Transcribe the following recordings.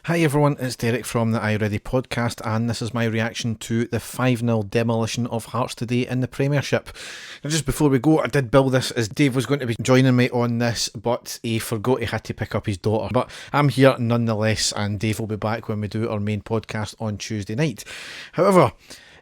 Hi everyone, it's Derek from the I Ready podcast, and this is my reaction to the 5-0 demolition of Hearts today in the Premiership. Now, just before we go, I did build this as Dave was going to be joining me on this, but he forgot he had to pick up his daughter. But I'm here nonetheless, and Dave will be back when we do our main podcast on Tuesday night. However,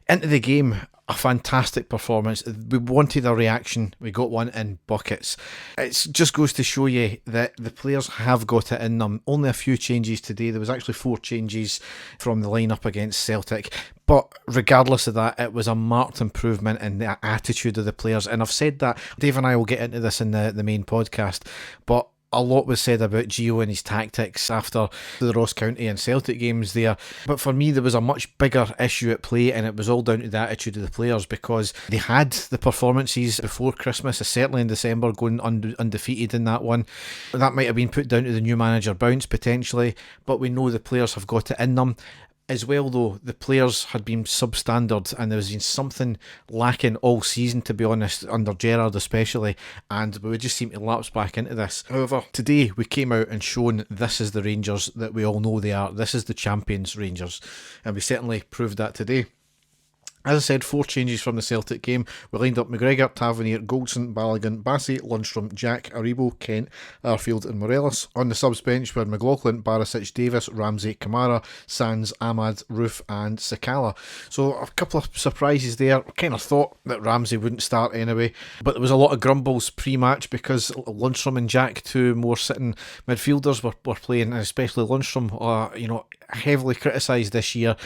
into the game, a fantastic performance. We wanted a reaction, we got one in buckets. It just goes to show you that the players have got it in them. Only a few changes today. There was actually 4 changes from the lineup against Celtic. But regardless of that, it was a marked improvement in the attitude of the players. And I've said that, Dave and I will get into this in the main podcast, but a lot was said about Gio and his tactics after the Ross County and Celtic games there. But for me, there was a much bigger issue at play, and it was all down to the attitude of the players, because they had the performances before Christmas, certainly in December, going undefeated in that one. That might have been put down to the new manager bounce, potentially, but we know the players have got it in them. As well, though, the players had been substandard, and there was been something lacking all season, to be honest, under Gerrard especially, and we would just seem to lapse back into this. However, today we came out and shown this is the Rangers that we all know they are. This is the champions Rangers, and we certainly proved that today. As I said, 4 changes from the Celtic game. We lined up McGregor, Tavernier, Goldson, Balogun, Bassey, Lundstram, Jack, Aribo, Kent, Arfield and Morelos. On the subs bench were McLaughlin, Barisic, Davis, Ramsey, Kamara, Sands, Ahmad, Roof and Sakala. So a couple of surprises there. I kind of thought that Ramsey wouldn't start anyway, but there was a lot of grumbles pre-match because Lundstram and Jack, 2 more sitting midfielders, were playing, and especially Lundstram, heavily criticised this year.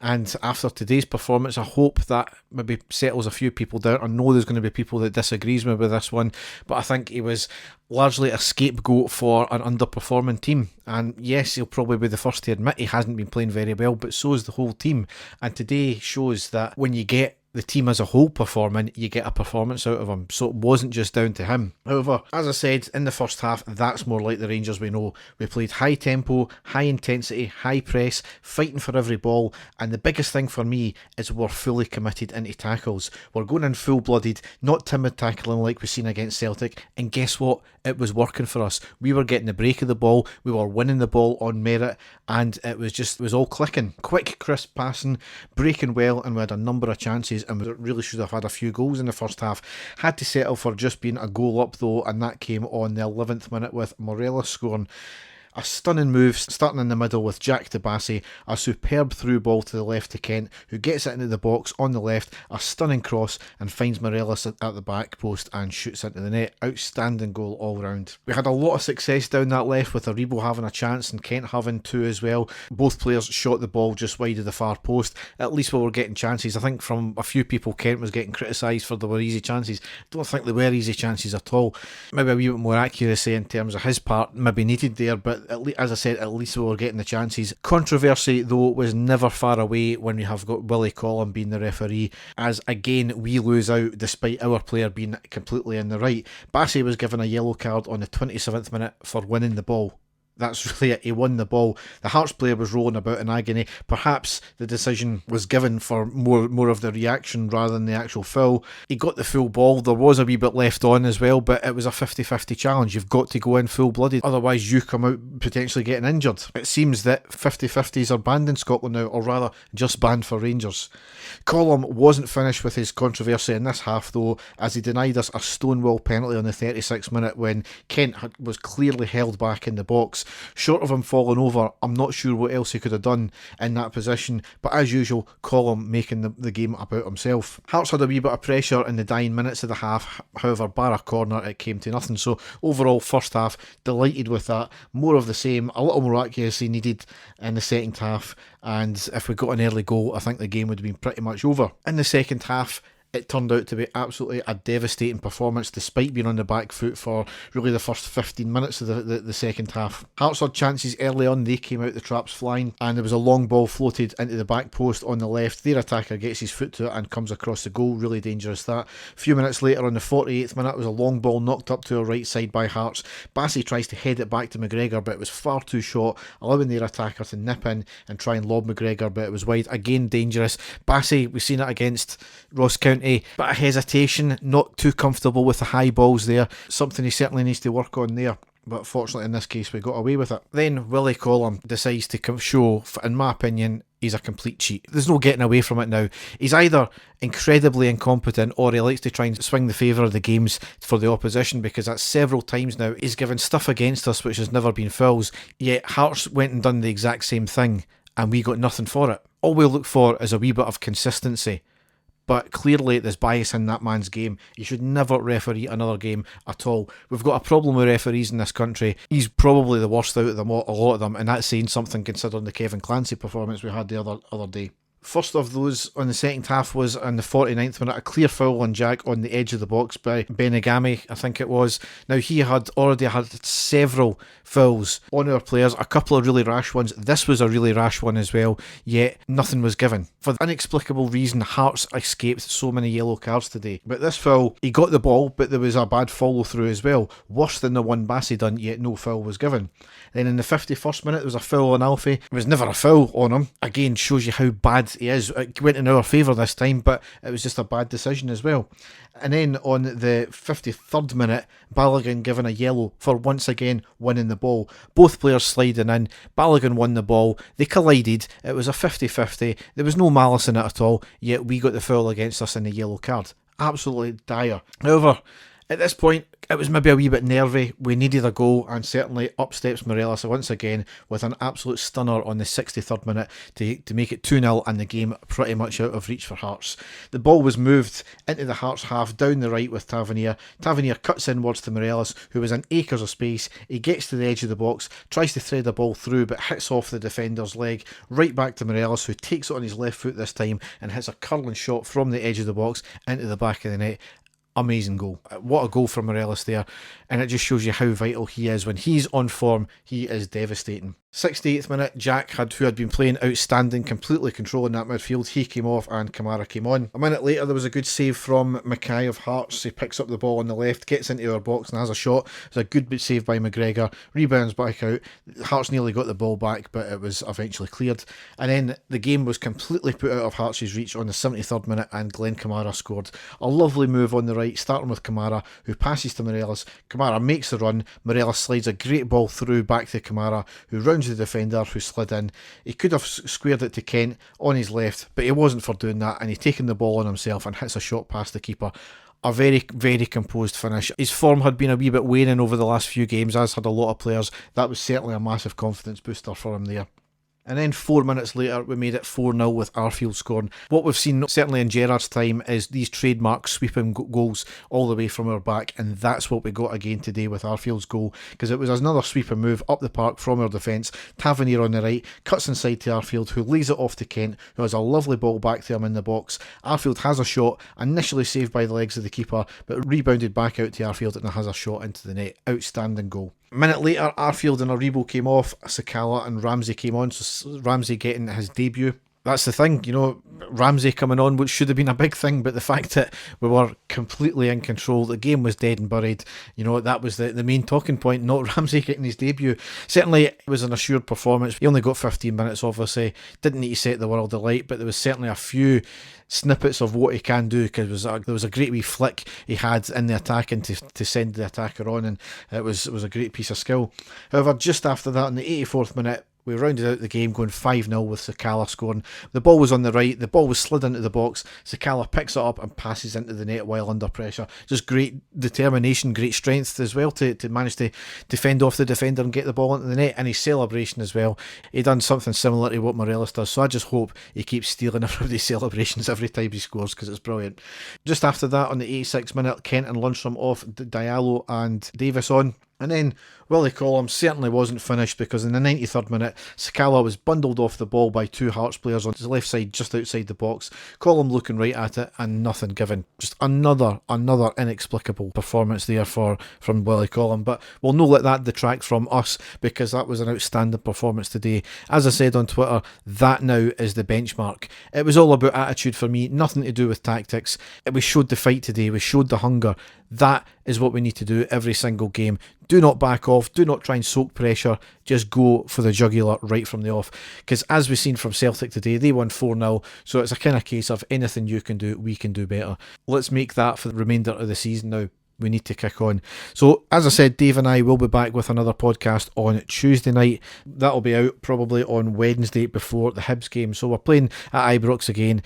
And after today's performance, I hope that maybe settles a few people down. I know there's going to be people that disagrees with me with this one, but I think he was largely a scapegoat for an underperforming team. And yes, he'll probably be the first to admit he hasn't been playing very well, but so is the whole team. And today shows that when you get the team as a whole performing, you get a performance out of him. So it wasn't just down to him. However, as I said, in the first half, that's more like the Rangers we know. We played high tempo, high intensity, high press, fighting for every ball, and the biggest thing for me is we're fully committed into tackles. We're going in full-blooded, not timid tackling like we've seen against Celtic, and guess what? It was working for us. We were getting the break of the ball, we were winning the ball on merit, and it was all clicking. Quick, crisp passing, breaking well, and we had a number of chances, and we really should have had a few goals in the first half. Had to settle for just being a goal up though, and that came on the 11th minute with Morelos scoring. A stunning move starting in the middle with Jack to Bassey, a superb through ball to the left to Kent, who gets it into the box on the left, a stunning cross and finds Morelos at the back post and shoots into the net. Outstanding goal all round. We had a lot of success down that left, with Aribo having a chance and Kent having 2 as well. Both players shot the ball just wide of the far post. At least we were getting chances. I think from a few people Kent was getting criticised for there were easy chances. I don't think they were easy chances at all. Maybe a wee bit more accuracy in terms of his part maybe needed there, but as I said, at least we were getting the chances. Controversy though was never far away when we have got Willie Collum being the referee, as again we lose out despite our player being completely in the right. Bassey was given a yellow card on the 27th minute for winning the ball. That's really it. He won the ball. The Hearts player was rolling about in agony. Perhaps the decision was given for more of the reaction rather than the actual foul. He got the full ball. There was a wee bit left on as well, but it was a 50-50 challenge. You've got to go in full-blooded. Otherwise, you come out potentially getting injured. It seems that 50-50s are banned in Scotland now, or rather, just banned for Rangers. Collum wasn't finished with his controversy in this half, though, as he denied us a stonewall penalty on the 36th minute when Kent was clearly held back in the box. Short of him falling over, I'm not sure what else he could have done in that position, but as usual, Collum making the game about himself. Hearts had a wee bit of pressure in the dying minutes of the half, however, bar a corner, it came to nothing. So overall, first half, delighted with that. More of the same, a little more accuracy needed in the second half, and if we got an early goal, I think the game would have been pretty much over. In the second half, it turned out to be absolutely a devastating performance despite being on the back foot for really the first 15 minutes of the second half. Hearts had chances early on, they came out the traps flying, and there was a long ball floated into the back post on the left. Their attacker gets his foot to it and comes across the goal. Really dangerous that. A few minutes later on the 48th minute, was a long ball knocked up to our right side by Hearts. Bassey tries to head it back to McGregor, but it was far too short, allowing their attacker to nip in and try and lob McGregor, but it was wide. Again, dangerous. Bassey, we've seen it against Ross County, but a hesitation, not too comfortable with the high balls there. Something he certainly needs to work on there. but fortunately in this case we got away with it. Then Willie Collum decides to show, in my opinion, he's a complete cheat. There's no getting away from it now. He's either incredibly incompetent or he likes to try and swing the favour of the games for the opposition, because that's several times now he's given stuff against us which has never been fouls, yet Hearts went and done the exact same thing and we got nothing for it. All we look for is a wee bit of consistency. But clearly there's bias in that man's game. He should never referee another game at all. We've got a problem with referees in this country. He's probably the worst out of them, a lot of them, and that's saying something considering the Kevin Clancy performance we had the other day. First of those on the second half was on the 49th minute, a clear foul on Jack on the edge of the box by Benigami, I think it was. Now, he had already had several fouls on our players, a couple of really rash ones. This was a really rash one as well, yet nothing was given. For the inexplicable reason, Hearts escaped so many yellow cards today. But this foul, he got the ball, but there was a bad follow through as well. Worse than the one Bassey done, yet no foul was given. Then in the 51st minute, there was a foul on Alfie. It was never a foul on him. Again, shows you how bad he is. It went in our favour this time, but it was just a bad decision as well. And then on the 53rd minute, Balogun given a yellow for once again winning the ball. Both players sliding in. Balogun won the ball. They collided. It was a 50-50. There was no malice in it at all, yet we got the foul against us in the yellow card. Absolutely dire. However, at this point, it was maybe a wee bit nervy. We needed a goal, and certainly up steps Morelos once again with an absolute stunner on the 63rd minute to make it 2-0 and the game pretty much out of reach for Hearts. The ball was moved into the Hearts half down the right with Tavernier. Tavernier cuts inwards to Morelos, who was in acres of space. He gets to the edge of the box, tries to thread the ball through, but hits off the defender's leg. Right back to Morelos, who takes it on his left foot this time and hits a curling shot from the edge of the box into the back of the net. Amazing goal. What a goal from Morelos there. And it just shows you how vital he is. When he's on form, he is devastating. 68th minute, Jack, who had been playing outstanding, completely controlling that midfield, he came off and Kamara came on. A minute later, there was a good save from Mackay of Hearts. He picks up the ball on the left, gets into our box and has a shot. It's a good save by McGregor. Rebounds back out. Hearts nearly got the ball back, but it was eventually cleared. And then the game was completely put out of Hearts' reach on the 73rd minute and Glenn Kamara scored. A lovely move on the right, starting with Kamara, who passes to Morelos. Kamara makes the run. Morelos slides a great ball through back to Kamara, who rounds the defender who slid in. He could have squared it to Kent on his left, but he wasn't for doing that, and he taken the ball on himself and hits a shot past the keeper. A very, very composed finish. His form had been a wee bit waning over the last few games, as had a lot of players. That was certainly a massive confidence booster for him there. And then 4 minutes later, we made it 4-0 with Arfield scoring. What we've seen, certainly in Gerrard's time, is these trademark sweeping goals all the way from our back, and that's what we got again today with Arfield's goal, because it was another sweeping move up the park from our defence. Tavernier on the right, cuts inside to Arfield, who lays it off to Kent, who has a lovely ball back to him in the box. Arfield has a shot, initially saved by the legs of the keeper, but rebounded back out to Arfield and has a shot into the net. Outstanding goal. A minute later, Arfield and Aribo came off, Sakala and Ramsey came on, so Ramsey getting his debut. That's the thing, Ramsey coming on, which should have been a big thing, but the fact that we were completely in control, the game was dead and buried, that was the main talking point, not Ramsey getting his debut. Certainly, it was an assured performance. He only got 15 minutes, obviously, didn't need to set the world alight, but there was certainly a few snippets of what he can do, because there was a great wee flick he had in the attack and to send the attacker on, and it was a great piece of skill. However, just after that, in the 84th minute, we rounded out the game going 5-0 with Sakala scoring. The ball was on the right, the ball was slid into the box, Sakala picks it up and passes into the net while under pressure. Just great determination, great strength as well to manage to defend off the defender and get the ball into the net, and his celebration as well. He done something similar to what Morelos does, so I just hope he keeps stealing everybody's celebrations every time he scores, because it's brilliant. Just after that, on the 86th minute, Kent and Lundstrom off, Diallo and Davis on. And then Willie Collum certainly wasn't finished, because in the 93rd minute, Sakala was bundled off the ball by 2 Hearts players on his left side just outside the box. Collum looking right at it and nothing given. Just another inexplicable performance there from Willie Collum. But we'll not let that detract from us, because that was an outstanding performance today. As I said on Twitter, that now is the benchmark. It was all about attitude for me, nothing to do with tactics. We showed the fight today, we showed the hunger. That is what we need to do every single game. Do not back off, do not try and soak pressure, just go for the jugular right from the off. Because as we've seen from Celtic today, they won 4-0, so it's a kind of case of anything you can do, we can do better. Let's make that for the remainder of the season now. we need to kick on. So, as I said, Dave and I will be back with another podcast on Tuesday night. That'll be out probably on Wednesday before the Hibs game. So, we're playing at Ibrox again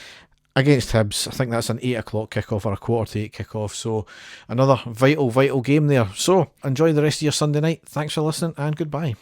against Hibs. I think that's an 8 o'clock kickoff or a 7:45 kickoff. So, another vital game there. So, enjoy the rest of your Sunday night. Thanks for listening and goodbye.